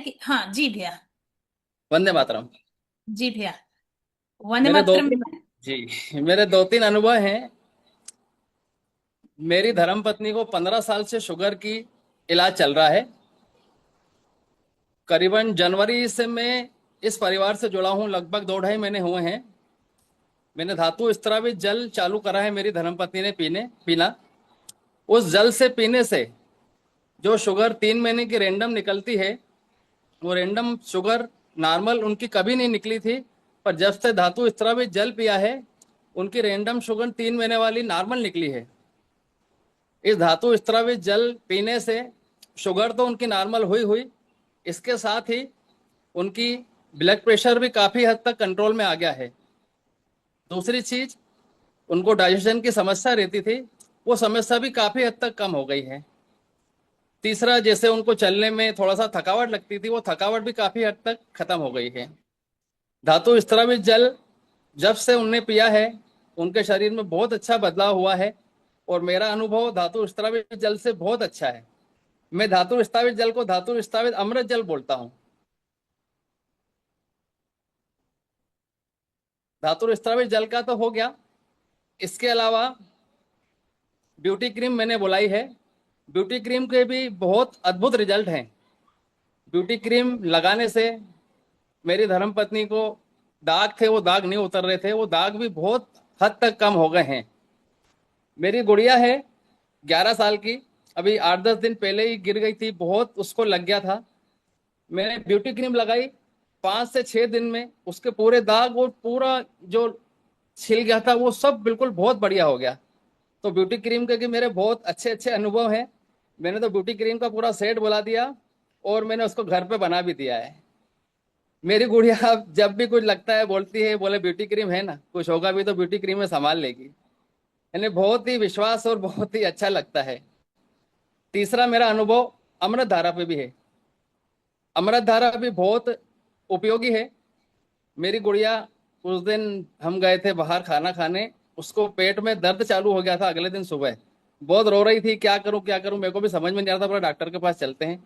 कि हाँ जी भैया। वंदे मातरम। जी भैया। वंदे मेरे दो मातरम। तीन जी मेरे दो तीन अनुभव हैं। मेरी धर्मपत्नी को 15 साल से शुगर की इलाज चल रहा है। करीबन जनवरी से मैं इस परिवार से जुड़ा हूं, लगभग 2 ढाई महीने हुए हैं। मैंने धातु स्त्रावित जल चालू करा है मेरी धर्मपत्नी ने पीना। उस जल से पीने से जो शुगर 3 महीने की रैंडम निकलती है, वो रैंडम शुगर नॉर्मल उनकी कभी नहीं निकली थी। पर जब से धातु स्त्रावित जल पिया है, उनकी रैंडम शुगर 3 महीने वाली नॉर्मल निकली है। इस धातु स्त्रावित जल पीने से शुगर तो उनकी नॉर्मल हुई हुई, इसके साथ ही उनकी ब्लड प्रेशर भी काफी हद तक कंट्रोल में आ गया है। दूसरी चीज, उनको डाइजेशन की समस्या रहती थी, वो समस्या भी काफी हद तक कम हो गई है। तीसरा, जैसे उनको चलने में थोड़ा सा थकावट लगती थी, वो थकावट भी काफी हद तक खत्म हो गई है। धातु स्त्रावित जल जब से उनने पिया है, उनके शरीर में बहुत अच्छा बदलाव हुआ है। और मेरा अनुभव धातु स्त्रावित जल से बहुत अच्छा है। मैं धातु स्त्रावित जल को धातु स्त्रावित अमृत जल बोलता हूँ। धातु स्त्रावित जल का तो हो गया। इसके अलावा ब्यूटी क्रीम मैंने बुलाई है। ब्यूटी क्रीम के भी बहुत अद्भुत रिजल्ट हैं। ब्यूटी क्रीम लगाने से मेरी धर्मपत्नी को दाग थे, वो दाग नहीं उतर रहे थे, वो दाग भी बहुत हद तक कम हो गए हैं। मेरी गुड़िया है 11 साल की, अभी 8-10 दिन पहले ही गिर गई थी, बहुत उसको लग गया था। मैंने ब्यूटी क्रीम लगाई, 5 से 6 दिन में उसके पूरे दाग और पूरा जो छिल गया था वो सब बिल्कुल बहुत बढ़िया हो गया। तो ब्यूटी क्रीम के मेरे बहुत अच्छे अच्छे अनुभव हैं। मैंने तो ब्यूटी क्रीम का पूरा सेट बुला दिया और मैंने उसको घर पे बना भी दिया है। मेरी गुड़िया अब जब भी कुछ लगता है बोलती है, बोले ब्यूटी क्रीम है ना, कुछ होगा भी तो ब्यूटी क्रीम में संभाल लेगी। यानी बहुत ही विश्वास और बहुत ही अच्छा लगता है। तीसरा मेरा अनुभव अमृत धारा पे भी है। अमृत धारा भी बहुत उपयोगी है। मेरी गुड़िया, उस दिन हम गए थे बाहर खाना खाने, उसको पेट में दर्द चालू हो गया था अगले दिन सुबह। बहुत रो रही थी, क्या करूं क्या करूं, मेरे को भी समझ में नहीं आ रहा था, बोला डॉक्टर के पास चलते हैं।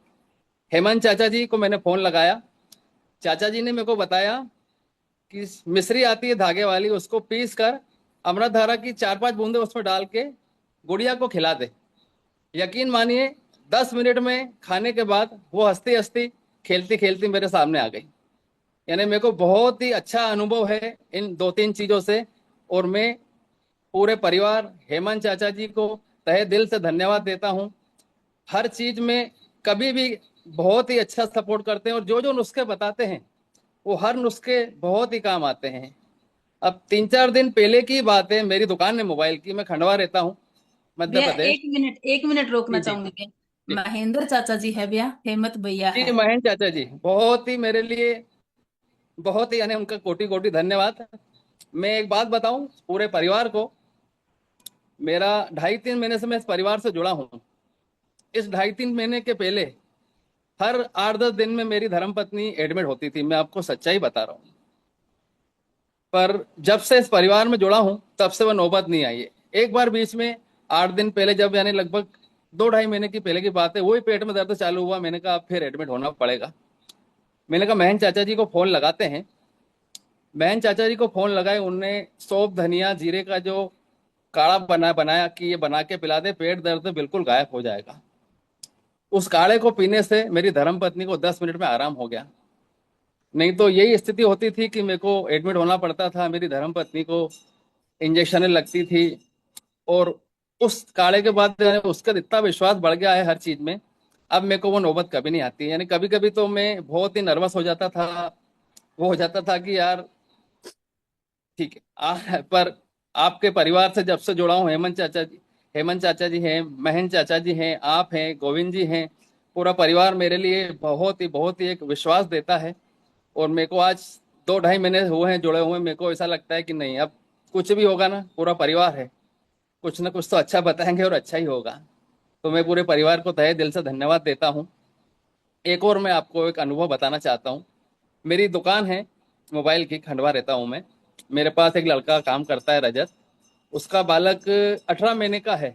हेमंत चाचा जी को मैंने फोन लगाया। चाचा जी ने मेरे को बताया कि मिश्री आती है धागे वाली, उसको पीस कर अमृत धारा की 4-5 बूंदे उसमें डाल के गुड़िया को खिला दे। यकीन मानिए, 10 मिनट में खाने के बाद वो हंसती हंसती खेलती खेलती मेरे सामने आ गई। यानी मेरे को बहुत ही अच्छा अनुभव है इन 2-3 चीजों से। और मैं पूरे परिवार हेमंत चाचा जी को तहे दिल से धन्यवाद देता हूँ। हर चीज में कभी भी बहुत ही अच्छा सपोर्ट करते हैं, और जो जो नुस्खे बताते हैं वो हर नुस्खे बहुत ही काम आते हैं। अब 3-4 दिन पहले की बात है, मेरी दुकान है मोबाइल की, मैं खंडवा रहता हूँ, मध्य भैया प्रदेश। एक मिनट रोकना जी जी चाहूंगी भैया। जी महेंद्र चाचा जी है भैया, हेमत भैया जी। है। महेंद्र चाचा जी बहुत ही मेरे लिए, बहुत ही, यानी उनका कोटि कोटि धन्यवाद। मैं एक बात बताऊं पूरे परिवार को, मेरा 2.5-3 महीने से मैं इस परिवार से जुड़ा हूं। इस 2.5-3 महीने के पहले हर 8-10 दिन में मेरी धर्मपत्नी एडमिट होती थी, मैं आपको सच्चाई बता रहा हूँ। पर जब से इस परिवार में जुड़ा हूं तब से वह नौबत नहीं आई है। एक बार बीच में 8 दिन पहले, जब यानी लगभग 2-2.5 महीने की पहले की बात है, वही पेट में दर्द चालू हुआ, मैंने कहा अब फिर एडमिट होना पड़ेगा। मैंने कहा महेंद्र चाचा जी को फोन लगाते हैं। बहन चाचा जी को फोन लगाए, उनने सौंफ धनिया जीरे का जो काढ़ा बनाया कि ये बना के पिला दे, पेट दर्द बिल्कुल गायब हो जाएगा। उस काढ़े को पीने से मेरी धर्मपत्नी को 10 मिनट में आराम हो गया। नहीं तो यही स्थिति होती थी कि मेरे को एडमिट होना पड़ता था, मेरी धर्मपत्नी को इंजेक्शन लगती थी। और उस काढ़े के बाद यानी उसका इतना विश्वास बढ़ गया है हर चीज में, अब मेरे को वो नौबत कभी नहीं आती। यानी कभी कभी तो मैं बहुत ही नर्वस हो जाता था, वो हो जाता था कि यार ठीक है पर आपके परिवार से जब से जुड़ा हूँ, हेमंत चाचा जी हैं, महेंद्र चाचा जी हैं, आप हैं, गोविंद जी हैं, पूरा परिवार मेरे लिए बहुत ही एक विश्वास देता है। और मेरे को आज 2-2.5 महीने हुए हैं जुड़े हुए, मेरे को ऐसा लगता है कि नहीं, अब कुछ भी होगा ना, पूरा परिवार है, कुछ ना कुछ तो अच्छा बताएंगे और अच्छा ही होगा। तो मैं पूरे परिवार को तहे दिल से धन्यवाद देता हूँ। एक और मैं आपको एक अनुभव बताना चाहता हूँ। मेरी दुकान है मोबाइल की, खंडवा रहता हूँ मैं। मेरे पास एक लड़का काम करता है, रजत। उसका बालक 18 महीने का है।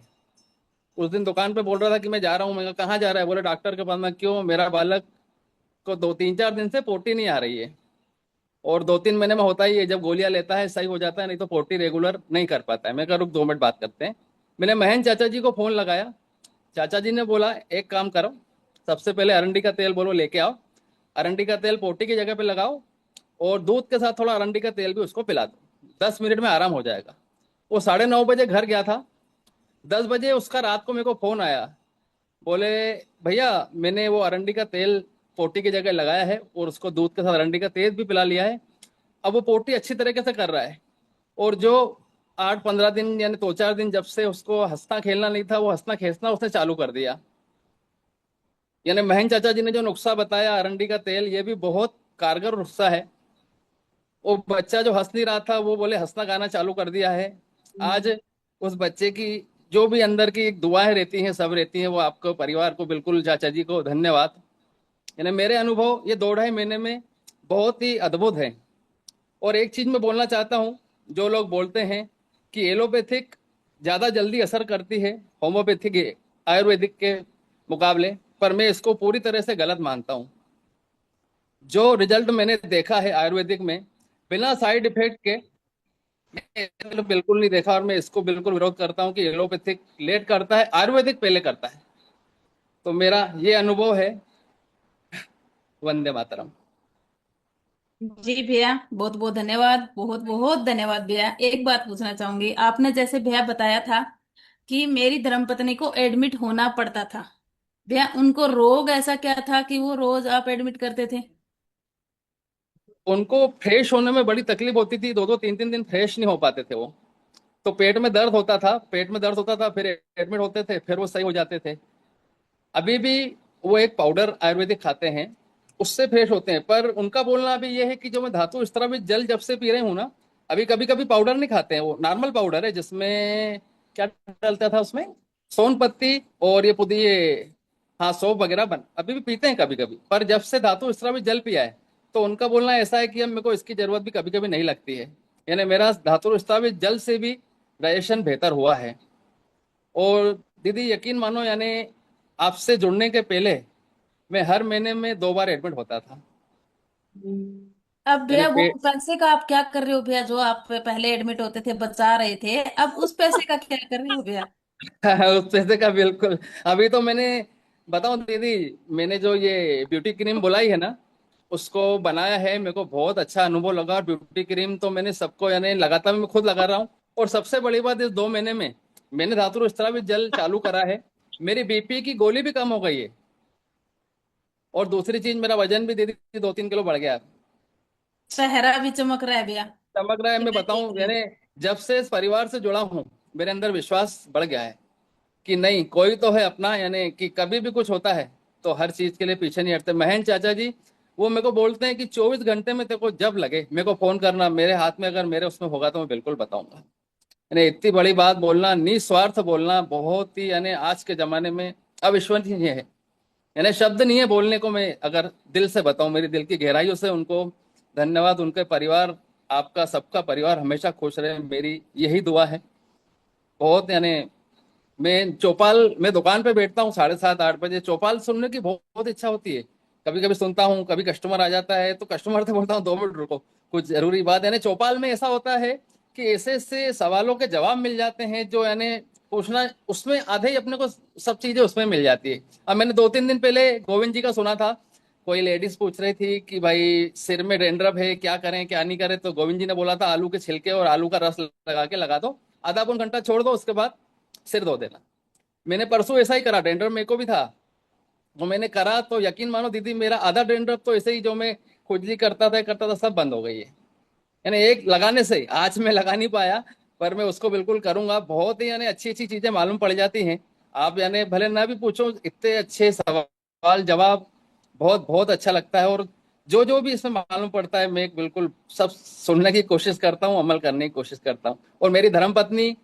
उस दिन दुकान पे बोल रहा था कि मैं जा रहा हूँ, मैं कहा कहाँ जा रहा है, बोले डॉक्टर के पास। मैं क्यों, मेरा बालक को 2-3-4 दिन से पोटी नहीं आ रही है, और 2-3 महीने में होता ही है, जब गोलियां लेता है सही हो जाता है, नहीं तो पोटी रेगुलर नहीं कर पाता है। मैं कहा रुक 2 मिनट बात करते हैं। मैंने महेंद्र चाचा जी को फोन लगाया। चाचा जी ने बोला एक काम करो, सबसे पहले अरंडी का तेल बोलो लेके आओ, अरंडी का तेल पोटी की जगह पे लगाओ, और दूध के साथ थोड़ा अरंडी का तेल भी उसको पिला दो, 10 मिनट में आराम हो जाएगा। वो 9:30 बजे घर गया था। 10 बजे उसका रात को मेरे को फोन आया, बोले भैया मैंने वो अरंडी का तेल पोटी की जगह लगाया है, और उसको दूध के साथ अरंडी का तेल भी पिला लिया है। अब वो पोटी अच्छी तरीके से कर रहा है, और जो 8-15 दिन यानी 2-4 दिन जब से उसको हंसना खेलना नहीं था, वो हंसना खेलना उसने चालू कर दिया। यानी महेंद्र चाचा जी ने जो नुस्खा बताया अरंडी का तेल, ये भी बहुत कारगर नुस्खा है। वो बच्चा जो हंस नहीं रहा था वो बोले हंसना गाना चालू कर दिया है। आज उस बच्चे की जो भी अंदर की दुआएं रहती हैं सब रहती हैं, वो आपको परिवार को बिल्कुल चाचा जी को धन्यवाद। यानी मेरे अनुभव ये 2-2.5 महीने में बहुत ही अद्भुत है। और एक चीज मैं बोलना चाहता हूँ, जो लोग बोलते हैं कि एलोपैथिक ज्यादा जल्दी असर करती है होम्योपैथिक आयुर्वेदिक के मुकाबले, पर मैं इसको पूरी तरह से गलत मानता हूँ। जो रिजल्ट मैंने देखा है आयुर्वेदिक में बिना साइड इफेक्ट के, मैंने तो बिल्कुल नहीं देखा, और मैं इसको बिल्कुल विरोध करता हूँ कि एलोपैथिक लेट करता है, आयुर्वेदिक पहले करता है। तो मेरा ये अनुभव है। वंदे मातरम। जी भैया, बहुत बहुत धन्यवाद, बहुत बहुत धन्यवाद भैया। एक बात पूछना चाहूंगी, आपने जैसे भैया बताया था कि मेरी धर्मपत्नी को एडमिट होना पड़ता था, भैया उनको रोग ऐसा क्या था कि वो रोज आप एडमिट करते थे? उनको फ्रेश होने में बड़ी तकलीफ होती थी, 2-2 3-3 दिन फ्रेश नहीं हो पाते थे वो। तो पेट में दर्द होता था, पेट में दर्द होता था, फिर एडमिट होते थे, फिर वो सही हो जाते थे। अभी भी वो एक पाउडर आयुर्वेदिक खाते हैं, उससे फ्रेश होते हैं। पर उनका बोलना अभी ये है कि जो मैं धातु इस तरह भी जल जब से पी रही हूँ ना, अभी कभी कभी पाउडर नहीं खाते हैं, वो नॉर्मल पाउडर है जिसमें क्या डलता था उसमें, सोन पत्ती और ये पुदीने, हाँ सौंफ वगैरह बन, अभी भी पीते हैं कभी कभी। पर जब से धातु इस तरह भी जल पिया है, तो उनका बोलना ऐसा है कि अब मेरे को इसकी जरूरत भी कभी कभी नहीं लगती है। यानी मेरा धातु इस तरह भी जल से भी डाइजेशन बेहतर हुआ है। और दीदी यकीन मानो, यानी आपसे जुड़ने के पहले मैं हर महीने में 2 बार एडमिट होता था। अब यानी भैया वो पेट पैसे का आप क्या कर रहे हो भैया? जो आप पहले एडमिट होते थे बचा रहे थे, अब उस पैसे का क्या कर रहे हो भैया? उस पैसे का बिल्कुल। अभी तो मैंने बताऊं दीदी, मैंने जो ये ब्यूटी क्रीम बुलाई है ना, उसको बनाया है, मेरे को बहुत अच्छा अनुभव लगा। और ब्यूटी क्रीम तो मैंने सबको यानी लगाता भी, मैं खुद लगा रहा हूँ। और सबसे बड़ी बात, इस 2 महीने में मैंने धातु इस तरह भी जल चालू करा है, मेरी बीपी की गोली भी कम हो गई है। और दूसरी चीज, मेरा वजन भी दीदी 2-3 किलो बढ़ गया है। चेहरा भी चमक रहा है भैया। चमक रहा है। मैं बिना बताऊं, देखे। यानी जब से इस परिवार से जुड़ा हूं, मेरे अंदर विश्वास बढ़ गया है कि नहीं, कोई तो है अपना, यानी कि कभी भी कुछ होता है तो हर चीज के लिए पीछे नहीं हटते। महेंद्र चाचा जी वो मेरे को बोलते हैं कि 24 घंटे में तेरे को जब लगे मेरे को फोन करना, मेरे हाथ में अगर मेरे उसमें होगा तो मैं बिल्कुल बताऊंगा। यानी इतनी बड़ी बात बोलना, निस्वार्थ बोलना, बहुत ही यानी आज के जमाने में अविश्वसनीय है। यानी शब्द नहीं है बोलने को। मैं अगर दिल से बताऊं, मेरी दिल की गहराइयों से उनको धन्यवाद। उनके परिवार, आपका सबका परिवार हमेशा खुश रहे, मेरी यही दुआ है। बहुत यानी मैं चौपाल में दुकान पे बैठता हूँ 7:30-8 बजे, चौपाल सुनने की बहुत, बहुत इच्छा होती है। कभी कभी सुनता हूँ, कभी कस्टमर आ जाता है तो कस्टमर से बोलता हूँ 2 मिनट रुको, कुछ जरूरी बात है। यानी चौपाल में ऐसा होता है कि ऐसे ऐसे सवालों के जवाब मिल जाते हैं जो यानी पूछना, उसमें आधे ही अपने को सब चीजें उसमें मिल जाती है। अब मैंने 2-3 दिन पहले गोविंद जी का सुना था, कोई लेडीज पूछ रही थी कि भाई सिर में डेंड्रफ है, क्या करें क्या नहीं करें, तो गोविंद जी ने बोला था आलू के छिलके और आलू का रस लगा के लगा दो, आधा पौन घंटा छोड़ दो, उसके बाद सिर धो देना। मैंने परसों ऐसा ही करा, डेंड्रफ मेरे को भी था, वो मैंने करा तो यकीन मानो दीदी, मेरा आधा डेंड्रफ तो ऐसे ही जो मैं खुजली करता था सब बंद हो गई है। यानी एक लगाने से, आज मैं लगा नहीं पाया, पर मैं उसको बिल्कुल करूंगा। बहुत ही यानी अच्छी अच्छी चीजें मालूम पड़ जाती हैं। आप यानी भले ना भी पूछो, इतने अच्छे सवाल जवाब, बहुत बहुत अच्छा लगता है। और जो जो भी इसमें मालूम पड़ता है मैं बिल्कुल सब सुनने की कोशिश करता हूँ, अमल करने की कोशिश करता हूँ। और मेरी धर्मपत्नी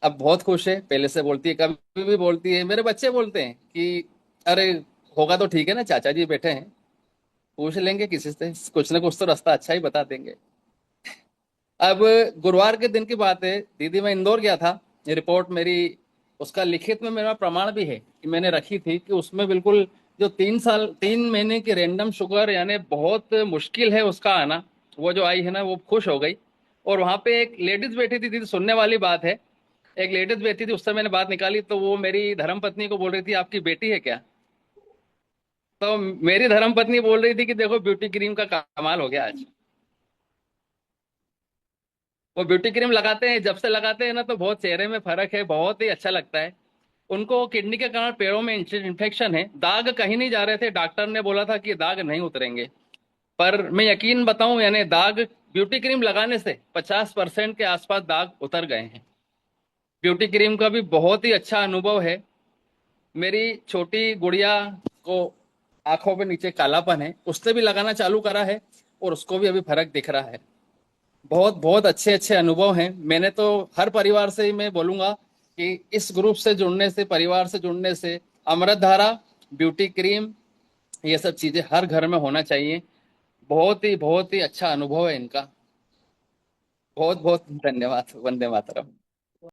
अब बहुत खुश है, पहले से बोलती है, कभी भी बोलती है। मेरे बच्चे बोलते हैं कि अरे होगा तो ठीक है ना, चाचा जी बैठे हैं, पूछ लेंगे किसी से, कुछ ना कुछ तो रास्ता अच्छा ही बता देंगे। अब गुरुवार के दिन की बात है दीदी, मैं इंदौर गया था। ये रिपोर्ट मेरी, उसका लिखित में मेरा प्रमाण भी है कि मैंने रखी थी, कि उसमें बिल्कुल जो 3 महीने की रैंडम शुगर यानी बहुत मुश्किल है उसका आना, वो जो आई है ना, वो खुश हो गई। और वहां पे एक लेडीज बैठी थी, दीदी सुनने वाली बात है, एक लेडीज बैठी थी, उससे मैंने बात निकाली तो वो मेरी धर्म पत्नी को बोल रही थी आपकी बेटी है क्या। तो मेरी धर्म पत्नी बोल रही थी कि देखो ब्यूटी क्रीम का कमाल हो गया आज। वो ब्यूटी क्रीम लगाते हैं, जब से लगाते हैं ना तो बहुत चेहरे में फर्क है, बहुत ही अच्छा लगता है। उनको किडनी के कारण पैरों में इन्फेक्शन है, दाग कहीं नहीं जा रहे थे, डॉक्टर ने बोला था कि दाग नहीं उतरेंगे। पर मैं यकीन बताऊं, यानी दाग ब्यूटी क्रीम लगाने से 50% के आसपास दाग उतर गए हैं। ब्यूटी क्रीम का भी बहुत ही अच्छा अनुभव है। मेरी छोटी गुड़िया को आंखों पे नीचे कालापन है, उसने भी लगाना चालू करा है और उसको भी अभी फर्क दिख रहा है। बहुत बहुत अच्छे अच्छे अनुभव हैं। मैंने तो हर परिवार से ही मैं बोलूंगा कि इस ग्रुप से जुड़ने से, परिवार से जुड़ने से, अमृत धारा, ब्यूटी क्रीम, ये सब चीजें हर घर में होना चाहिए। बहुत ही अच्छा अनुभव है इनका। बहुत बहुत धन्यवाद। वंदे मातरम।